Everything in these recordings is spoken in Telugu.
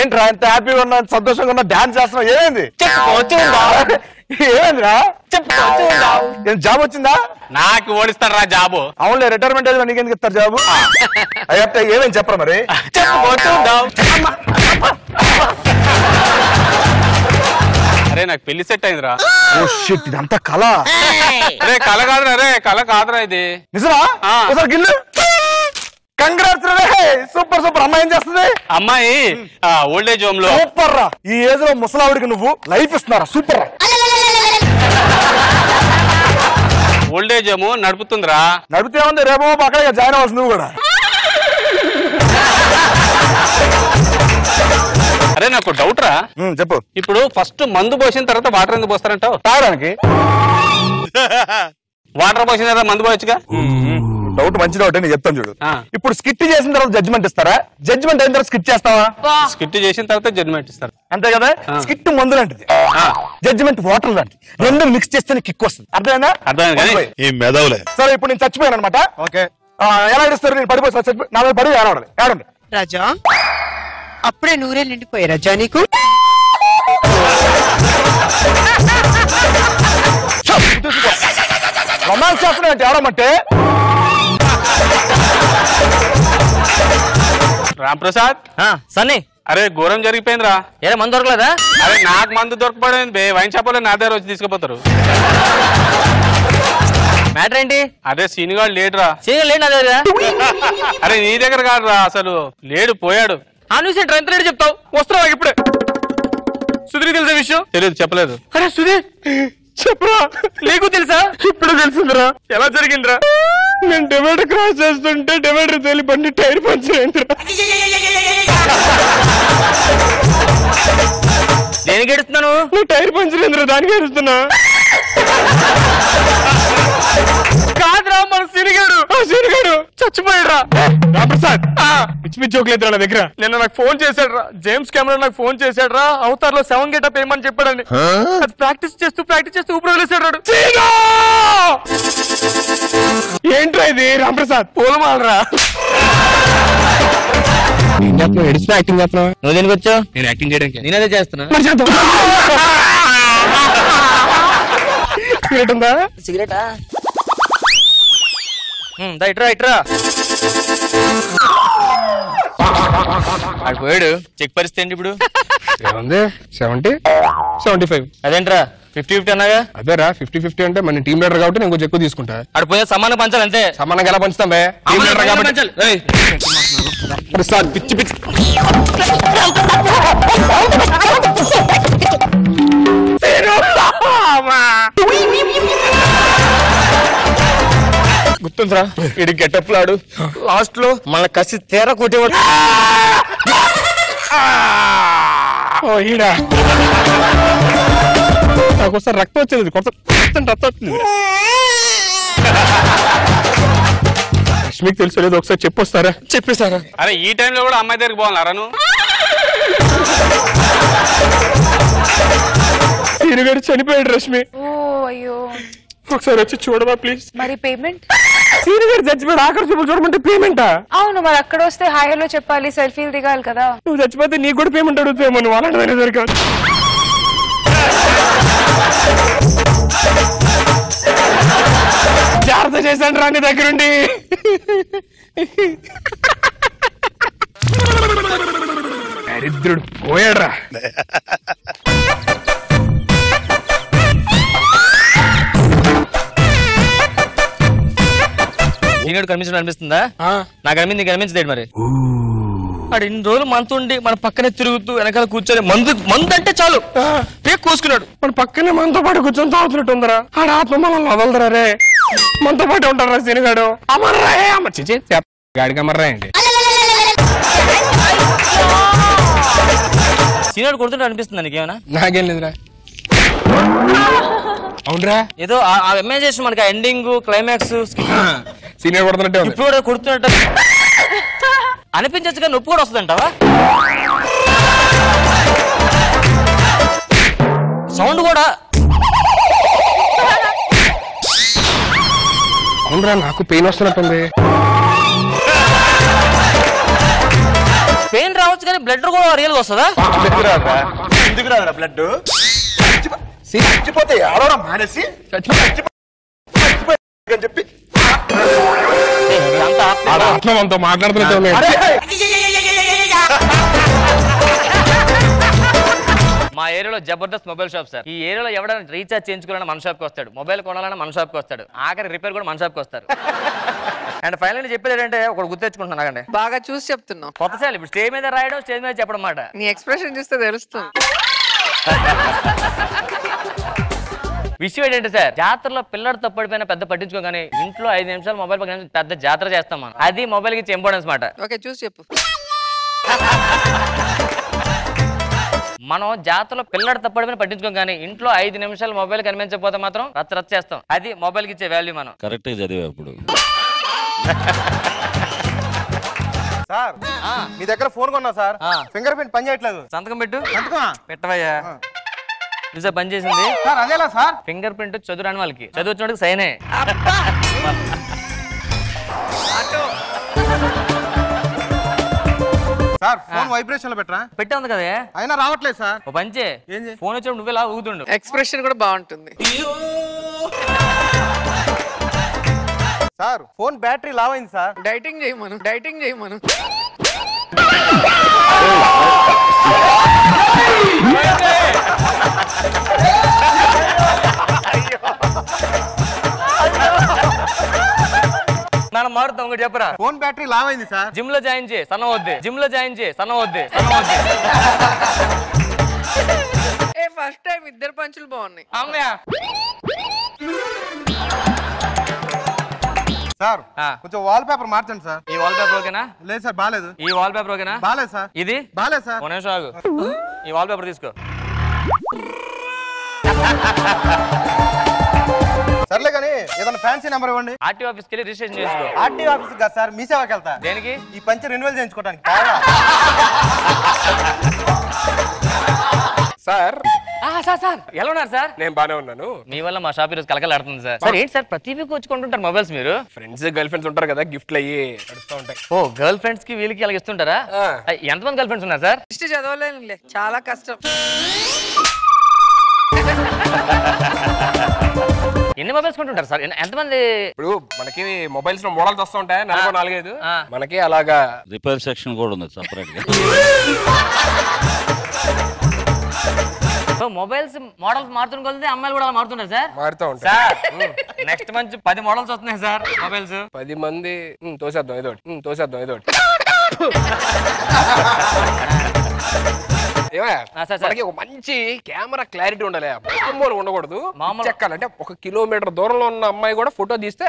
ఏంట్రా ఎంత హ్యాపీగా ఉన్నా సంతోషంగా ఉన్నా డాన్స్ చేస్తున్నావు ఏమైంది ఏమైందిరా ఏం జాబ్ వచ్చిందా నాకు ఓడిస్తారా జాబు అవునులే రిటైర్మెంట్ ఏజ్ నీకెందుకు ఇస్తారు జాబు అయ్యా ఏమేమి చెప్పరా మరి అరే నాకు పెళ్లి సెట్ అయిందిరా ఓ షిట్ ఇదంతా కళ అరే కళ కాదురా అరే కళ కాదురా ఇది నిజమా ఒకసారి గిల్లు కంగ్రాట్స్ రే సూపర్ సూపర్ అమ్మాయి ఏం చేస్తుంది అమ్మాయి ఓల్డ్ ఏజ్ హోమ్ లో సూపర్ రా ఈ ఏజ్ లో ముసలావిడికి నువ్వు లైఫ్ ఇస్తున్నారా సూపర్ రా ఓల్డ్ ఏజ్ హోమ్ నడుపుతుందిరా నడిపితే ఉంది రేపు అక్కడ జాయిన్ అవ్వాల్సి నువ్వు కూడా అరే నాకు డౌట్ రా చెప్పు ఇప్పుడు ఫస్ట్ మందు పోసిన తర్వాత వాటర్ ఎందుకు పోస్తారంటావు తాగడానికి వాటర్ పోసిన తర్వాత మందు పోయచ్చుగా డౌట్ మంచి డౌట్ నేను చెప్తాను చూడు ఇప్పుడు స్కిట్ చేసిన తర్వాత జడ్జ్మెంట్ ఇస్తారా జడ్జ్మెంట్ అయిన తర్వాత స్కిట్ చేస్తావా స్కిట్ చేసిన తర్వాత జడ్జ్మెంట్ ఇస్తారు అంతే కదా స్కిట్ మందు లాంటిది జడ్జ్మెంట్ వాటర్ లాంటిది రెండు మిక్స్ చేస్తేనే కిక్ వస్తుంది అర్థమైనా సరే ఇప్పుడు నేను చచ్చిపోయాను అనమాట ఓకే ఎలా ఇస్తారు నేను పడిపోయి నా మీద పడి ఏడవండి ఏడండి రాజా అప్పుడే నూరే నిండిపోయా రాజా నీకు రొమాన్స్ చేస్తున్నా ఏడమంటే రామ్ ప్రసాద్ సన్నీ అరే ఘోరం జరిగిపోయిందిరా ఏరే మందు దొరకలేదా అరే నాకు మందు దొరకపోయింది బే వైన్ షాప్ లో నా దగ్గర వచ్చి తీసుకుపోతారు మ్యాటర్ ఏంటి అదే సీనిగాడు లేడురా సీనియర్ లేడు నా దగ్గర అరే నీ దగ్గర కాదురా అసలు లేడు పోయాడు ఆ న్యూస్ ఏంటి ఎంత లేడు చెప్తావు వస్తున్నావు ఇప్పుడే సుధీర్ తెలిసే విషయం తెలియదు చెప్పలేదు అరే సుధీర్ చెప్పరా నీకు తెలుసా ఇప్పుడు తెలిసిందిరా ఎలా జరిగిందిరా నేను డివైడర్ క్రాస్ చేస్తుంటే డివైడర్ తేలి బండి టైర్ పంచర్ అయిందిరా దేనికి ఏడుస్తున్నాను నువ్వు టైర్ పంచర్ అయిందిరా దానికి ఏడుస్తున్నా కాదురా మన సీనిగాడు చచ్చిపోయాడురా రామప్రసాద్ పిచ్చి పిచ్చి జోకులేదురా నా దగ్గర నిన్న నాకు ఫోన్ చేశాడు రా జేమ్స్ కెమెరా నాకు ఫోన్ చేశాడు రా అవతార్ లో 7 గెటప్ ఏమని చెప్పాడని అది ప్రాక్టీస్ చేస్తూ ఊపిరి వదిలేశాడు ఏంట్రా ఇది రామప్రసాద్ పూలమాలరా యాక్టింగ్ చేస్తున్నావు నువ్వు దేనికి వచ్చావు నేను యాక్టింగ్ చేయడానికి నేనదే చేస్తున్నా సిగరెట్ ఉందా సిగరెటా ఇట్రా ఇట్రా పోయాడు చెక్ పరిస్థితి ఏంటి ఇప్పుడు 70-75 అదేంట్రా 50-50 అన్నాగా అదేరా 50-50 అంటే మన టీమ్ లీడర్ కాబట్టి నేను కొంచెం ఎక్కువ తీసుకుంటా అక్కడ పోయే సమానం పంచాలి అంతే సమానంగా ఎలా పంచుతాం బే టీమ్ లీడర్ కాబట్టి పిచ్చి పిచ్చి గుర్తుందిరా ఇది గెటప్ లాడు లాస్ట్ లో మన కసి తేర కొట్టేవాడు ఈడా నాకు ఒకసారి రక్తం వచ్చింది కొత్త రక్తం వచ్చింది లక్ష్మికి తెలుసు లేదు ఒకసారి చెప్పొస్తారా చెప్పేస్తారా అరే ఈ టైంలో కూడా అమ్మాయి దగ్గరికి పోవాలరా నువ్వు సీనుగాడు చనిపోయాడు రష్మి అయ్యో ఒకసారి వచ్చి చూడవా ప్లీజ్ మరి పేమెంట్ సీనియర్ చచ్చిపోయాడు ఆఖరి చూపులు చూడమంటే పేమెంటా అవును మరి అక్కడ వస్తే హాయ్ హలో చెప్పాలి సెల్ఫీలు దిగాలి కదా నువ్వు చచ్చిపోతే నీకు కూడా పేమెంట్ అడుగుతామో నువ్వు అలాంటిదనే దొరికావు జాగ్రత్త చేశాను రా నీ దగ్గరుండి దరిద్రుడు పోయాడ్రా సీనియర్ కనిపించడం అనిపిస్తుందా నాకు అనిపింది నీకు అనిపించదేంటి మరి వాడు ఇన్ని రోజులు మనతుండి మన పక్కనే తిరుగుతూ వెనకాల కూర్చొని మందు అంటే చాలు పేక్ కోసుకున్నాడు మన పక్కనే మనతో పాటు కూర్చొని తాగుతున్నట్టు ఉందరా ఆడ ఆత్మ మనల్ని వదలదరా రే మనతో పాటు ఉంటారా సీనిగాడు అమర్రా అమ్మ చిచి గాడికి అమర్రా ఏంటి సీనియర్ కొడుతుంటే అనిపిస్తుంది నీకేమైనా నాకేం లేదురా అవునరా ఏదో ఆ ఇమాజినేషన్ మనకి ఎండింగ్ క్లైమాక్స్ సీనియర్ కొడుతున్నట్టే ఇప్పుడు కూడా కొడుతున్నట్టు అనిపించచ్చు కానీ నొప్పి కూడా వస్తుందంటావా సౌండ్ కూడా అవునరా నాకు పెయిన్ వస్తున్నట్టుంది పెయిన్ రావచ్చు కానీ బ్లడ్ కూడా రియల్ గా వస్తుందా? ఎందుకు రాదురా బ్లడ్? చచ్చిపోతే ఆడవడం మానేసి అని చెప్పి ఆత్మతో మాట్లాడుతున్నట్టు మా ఏరియాలో జబర్దస్త్ మొబైల్ షాప్ సార్. ఈ ఏరియాలో ఎవరైనా రీఛార్జ్ చేయించుకోవాలన్నా మన షాప్కి వస్తాడు, మొబైల్ కొనాలన్నా మన షాప్కి వస్తాడు, ఆఖరి రిపేర్ కూడా మన షాప్కి వస్తారు. అండ్ ఫైనల్ చెప్పేది ఏంటంటే ఒకటి గుర్తెచ్చుకుంటున్నాను నాకండి. బాగా చూసి చెప్తున్నావు. కొత్త సార్ ఇప్పుడు స్టేజ్ మీద రాయడం, స్టేజ్ మీద చెప్పడం మాట. నీ ఎక్స్ప్రెషన్ చూస్తే తెలుస్తుంది. విషయం ఏంటంటే సార్, జాతరలో పిల్లడు తప్పడిపోయినా పెద్ద పట్టించుకోగానే ఇంట్లో 5 నిమిషాలు మొబైల్ పక్కన పెద్ద జాతర చేస్తాం మనం. అది మొబైల్ కి ఇంపార్టెన్స్ మాట. ఓకే చూసి చెప్పు. మనం జాతరలో పిల్లడు తప్పడిపోయినా పట్టించుకోగానే ఇంట్లో 5 నిమిషాలు మొబైల్ కనిపించకపోతే మాత్రం రచ్చ చేస్తాం. అది మొబైల్ కి ఇచ్చే వాల్యూ. మనం కరెక్ట్ గా చదివా ఇప్పుడు. సార్ మీ దగ్గర ఫోన్ కొన్నా సార్, ఫింగర్ ప్రింట్ పని చేయట్లేదు. సంతకం పెట్టు. పెట్టవయ్యా. చూసా పని చేసింది సార్. అదేలా సార్? ఫింగర్ ప్రింట్ చదువురాని వాళ్ళకి, చదువు వచ్చినోడికి సైనే. సార్ ఫోన్ వైబ్రేషన్ లో పెట్టరా? పెట్టే ఉంది కదా, అయినా రావట్లేదు సార్. ఓ పంచే, ఫోన్ వచ్చినప్పుడు నువ్వే లా ఊగుతుండు. ఎక్స్ప్రెషన్ కూడా బాగుంటుంది. సార్ ఫోన్ బ్యాటరీ లావ్ అయింది సార్. డైటింగ్ చేయమను, డైటింగ్ చేయమను. మనం మారుతాం. ఒకటి చెప్పరా, ఫోన్ బ్యాటరీ లావ్ అయింది సార్. జిమ్ లో జాయిన్ చేయి సన్న వద్దే, జిమ్ లో జాయిన్ చేయి సన్న వద్దే, సన్న వద్దే. ఫస్ట్ టైం ఇద్దరు పంచులు బాగున్నాయి. అమ్మయ్య సార్ కొంచెం వాల్ పేపర్ మార్చండి సార్. ఈ వాల్ పేపర్ ఓకేనా? లేదు సార్ బాలేదు. ఈ వాల్ పేపర్ ఓకేనా? బాలేదు సార్. ఇది బాలేదు సార్. 1 నిమిషం ఆగు. ఈ వాల్ పేపర్ తీసుకో. సర్లే కానీ ఏదైనా ఫ్యాన్సీ నెంబర్ ఇవ్వండి. ఆర్టీఓ ఆఫీస్కి వెళ్ళి రిజిస్ట్రేషన్ చేసుకో. ఆర్టీఓ ఆఫీస్ కాదు సార్, మీ సేవకి వెళ్తా. దేనికి? ఈ పంచ రెన్యువల్ చేయించుకోవడానికి. సార్ సార్ సార్ ఎలా ఉన్నారు సార్? నేను బానే ఉన్నాను. మీ వల్ల మా షాప్ ఈరోజు కలకలాడుతుంది సార్. సార్ ఏంటి సార్ ప్రతి వీక్ వచ్చి కొంటుంటారు మొబైల్స్ మీరు? ఫ్రెండ్స్ గర్ల్ ఫ్రెండ్స్ ఉంటారు కదా, గిఫ్ట్లు అయ్యి నడుస్తూ ఉంటాయి. ఓ గర్ల్ ఫ్రెండ్స్ కి వీళ్ళకి అలాగ ఇస్తుంటారా? ఎంతమంది గర్ల్ ఫ్రెండ్స్ ఉన్నారు సార్? లిస్ట్ చదవలేనులే, చాలా కష్టం. ఎన్ని మొబైల్స్ కొంటుంటారు సార్? ఎంతమంది? ఇప్పుడు మనకి మొబైల్స్ లో మోడల్స్ వస్తూ ఉంటాయి, 4-5. మనకి అలాగా రిపేర్ సెక్షన్ కూడా ఉంది సపరేట్ గా. సో మొబైల్స్ మోడల్స్ మారుతున్న కొద్దీ అమ్మాయిలు కూడా అలా మారుతుంటారు సార్? మారుతూ ఉంటాయి సార్ నెక్స్ట్ మంత్ 10 మోడల్స్ వస్తున్నాయి సార్ మొబైల్స్. 10 మంది తోసేద్దాం ఏదోటి. మనకి ఒక మంచి కెమెరా క్లారిటీ ఉండాలి, ఉండకూడదు. చెక్కాలంటే 1 కిలోమీటర్ దూరంలో ఉన్న అమ్మాయి కూడా ఫోటో తీస్తే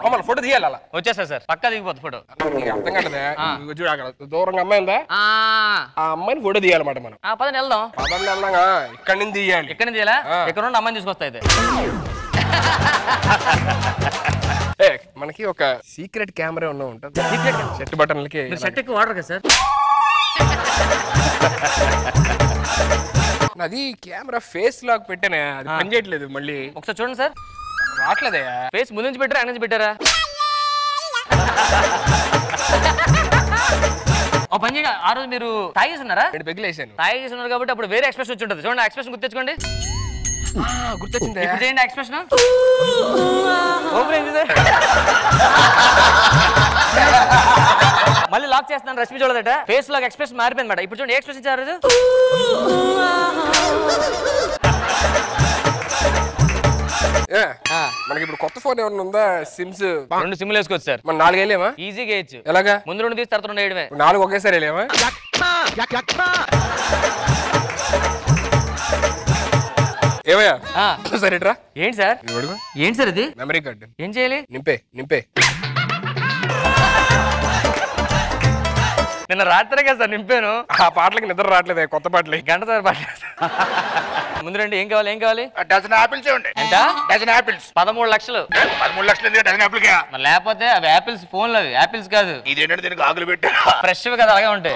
మమ్మల్ని ఫోటో తీయాలి. అలా వచ్చేస్తా సార్, పక్కా దిగిపోతుంది ఫోటో. అర్థం కాలేదా? చూడ అక్కడ దూరంగా అమ్మాయి ఉందా, ఆ అమ్మాయిని ఫోటో తీయాలన్నమాట. మనం పదని వెళ్దాం. వెళ్దాగా ఇక్కడ నుంచి తీయాలి. ఇక్కడ నుంచి తీయాలా? ఇక్కడ నుండి అమ్మాయిని తీసుకొస్తా. అయితే మనకి ఒక సీక్రెట్ కెమెరా ఉంటుంది, షర్ట్ బటన్లకి. షర్ట్ ఎక్కువ వాడరు కదా సార్? అది కెమెరా ఫేస్ లాక్ పెట్టానే, అది పని చేయట్లేదు. మళ్ళీ ఒకసారి చూడండి సార్. రావట్లేదే. ఫేస్ ముందు నుంచి పెట్టారా, వెనక నుంచి పెట్టారా? ఓ పని చేయండి, ఆ రోజు మీరు తాగేస్తున్నారా? 2 పెగ్గులు వేసాను. తాగేస్తున్నారు కాబట్టి అప్పుడు వేరే ఎక్స్ప్రెషన్ వచ్చి ఉంటుంది. చూడండి ఎక్స్ప్రెషన్ గుర్తెచ్చుకోండి. గుర్తొచ్చింది. ఇప్పుడు చేయండి ఎక్స్ప్రెషన్. మళ్ళీ లాక్ చేస్తున్నాను, రష్మి చూడదట. ఫేస్ లాక్ ఎక్స్ప్రెషన్ మారిపోయింది మేడం. ఇప్పుడు చూడండి ఎక్స్ప్రెషన్ ఇచ్చారు. మనకి ఇప్పుడు కొత్త ఫోన్ ఏమన్నా ఉందా? సిమ్స్ 2 సిమ్లు వేసుకోవచ్చు సార్. మన 4 వేయలేమా? ఈజీగా వేయచ్చు. ఎలాగా? ముందు 2 తీసి తర్వాత 2 వేయడమే. 4 ఒకేసారి వేయలేమా? ఏమయ్యా సరేట్రా. ఏంటి సార్? ఏంటి సార్ ఇది? Memory card. ఏం చేయాలి? నింపే. నిన్న రాత్రే కదా సార్ నింపాను. ఆ పాటలకి నిద్ర రావట్లేదు, కొత్త పాటలు. గంట సార్ పాట. ముందు రండి. ఏం కావాలి? డజన్ ఆపిల్స్ ఇవ్వండి. ఎంత? Dozen apples. 13 లక్షలు. 13 లక్షలు డజన్ ఆపిల్. లేకపోతే అవి ఆపిల్స్ ఫోన్లు, అవి ఆపిల్స్ కాదు. ఇదేంటంటే దీనికి ఆకులు పెట్టా. ఫ్రెష్ కదా, అలాగే ఉంటాయి.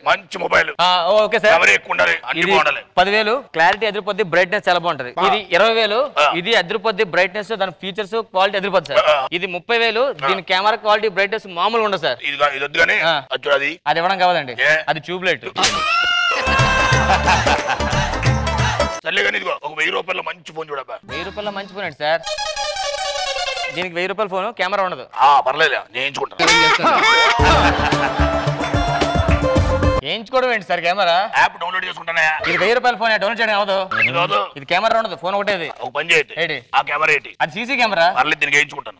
మంచి మొబైల్. Okay sir. మెమరీ ఎక్కువ ఉండాలి, అన్ని బాగుండాలి. 10,000 క్లారిటీ ఎదిరిపోద్ది, బ్రైట్నెస్ చాలా బాగుంటది. ఇది 20,000 ఇది ఎదిరిపోద్ది, బ్రైట్నెస్ దాని ఫీచర్స్ క్వాలిటీ ఎదిరిపోద్ది సార్. ఇది 30,000 దీని కెమెరా క్వాలిటీ బ్రైట్నెస్ మామూలుగా ఉండదు సార్. ఇది వద్దు కానీ అది ఇవ్వడం కావాలండి, అది ట్యూబ్ లైట్. సర్లే కానీ ఇదిగో ఒక 1000 రూపాయల మంచి ఫోన్ చూడబ్బా. 1000 రూపాయల మంచి ఫోన్ అండి సార్. దీనికి 1000 రూపాయల ఫోన్, కెమెరా ఉండదు. పర్లేదు నేను వేయించుకోవడం ఏంటి సార్? కెమెరా యాప్ డౌన్లోడ్ చేసుకుంటానా? ఇది 1000 రూపాయల ఫోన్ డౌన్లోడ్ చేయడం అవ్వదు. ఇది కెమెరా ఉండదు, ఫోన్ ఒకటేది. ఒక పని చేయండి, ఆ కెమెరా ఏంటి? అది సీసీ కెమెరా. పర్లేదు దీనికి వేయించుకుంటాను.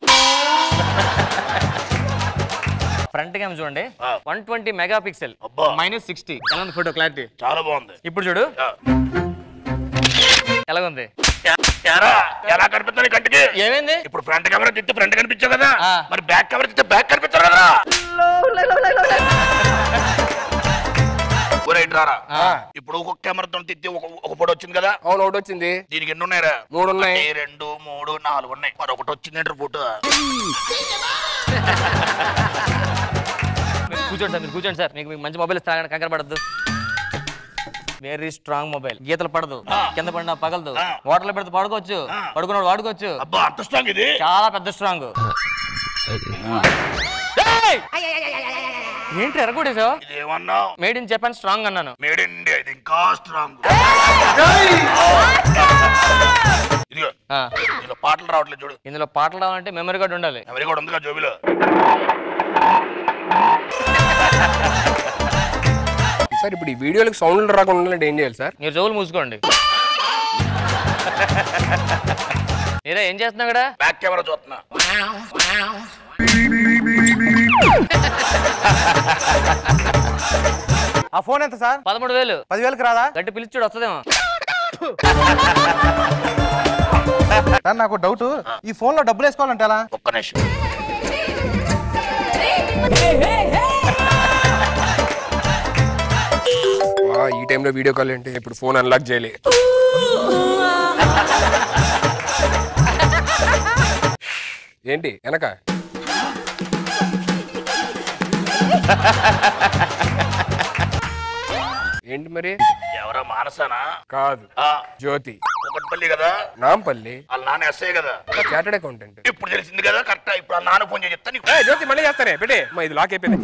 ఫ్రంట్ కెమెరా చూడండి, 120 మెగా పిక్సెల్ -60. ఎలా ఉంది ఫోటో క్లారిటీ? చాలా బాగుంది. ఇప్పుడు చూడు ఎలాగుంది, ఎలా కనిపిస్తుంది కంటికి? ఏమైంది? ఇప్పుడు ఫ్రంట్ కెమెరా తిట్టి ఫ్రంట్ కనిపించావు కదా, మరి బ్యాక్ కెమెరా తిట్టి బ్యాక్ కనిపించారు కదా. ఇప్పుడు ఒక్కొక్క కెమెరాతో తిట్టి ఒక ఫోటో వచ్చింది కదా. అవును, ఒకటి వచ్చింది. దీనికి ఎన్ని ఉన్నాయరా? 3 ఉన్నాయి. 2, 3, 4 ఉన్నాయి. మరి ఒకటి వచ్చిందంటే ఫోటో. కూర్చోండి సార్, మీరు కూర్చోండి సార్. మీకు మంచి మొబైల్ ఇస్తాను, కంగారు పడద్దు. వెరీ స్ట్రాంగ్ మొబైల్, గీతలు పడదు, కింద పడినా పగలదు, వాటర్ లో పెడితే పడుకోవచ్చు, పడుకున్నాడు వాడుకోవచ్చు. అబ్బా అంత స్ట్రాంగ్ ఇది? చాలా పెద్ద స్ట్రాంగ్. ఏంటి ఎరగొడేసావు? ఇదేమన్నా మేడ్ ఇన్ జపాన్ స్ట్రాంగ్ అన్నాను. మేడ్ ఇన్ ఇండియా ఇది ఇంకా స్ట్రాంగ్. ఇదిగో ఇందులో పాటలు రావట్లేదు చూడు. ఇందులో పాటలు రావాలంటే మెమరీ కార్డు ఉండాలి. మెమరీ కార్డు ఉంది కదా జోబిలో. సార్ ఇప్పుడు ఈ వీడియోలకు సౌండ్ రాకుండా ఏం చేయాలి సార్? మీరు చెవులు మూసుకోండి. మీరే ఏం చేస్తున్నావు ఇక్కడ? బ్యాక్ కెమెరా చూస్తున్నా. ఆ ఫోన్ ఎంత సార్? 13,000. 10,000కి రాదా? గట్టి పిలిచుడు వస్తుందేమో. సార్ నాకు డౌట్, ఈ ఫోన్ లో డబ్బులు వేసుకోవాలంటే ఎలా? ఒక్క నిమిషం. ఈ టైంలో వీడియో కాల్ ఏంటి? ఇప్పుడు ఫోన్ అన్లాక్ చేయాలి. ఏంటి వెనక? ఏంటి మరి? ఎవరా మానసానా? కాదు, జ్యోతి. ఒకటిపల్లి కదా, నాంపల్లి. వాళ్ళ నాన్న ఎస్ఐ కదా, చార్టెడ్ అకౌంటెంట్. ఇప్పుడు తెలిసింది కదా కరెక్ట్. ఇప్పుడు వాళ్ళ నాన్న ఫోన్ చేసి చెప్తాను. జ్యోతి మళ్ళీ చేస్తానే పెట్టే. ఇది లాక్ అయిపోయింది.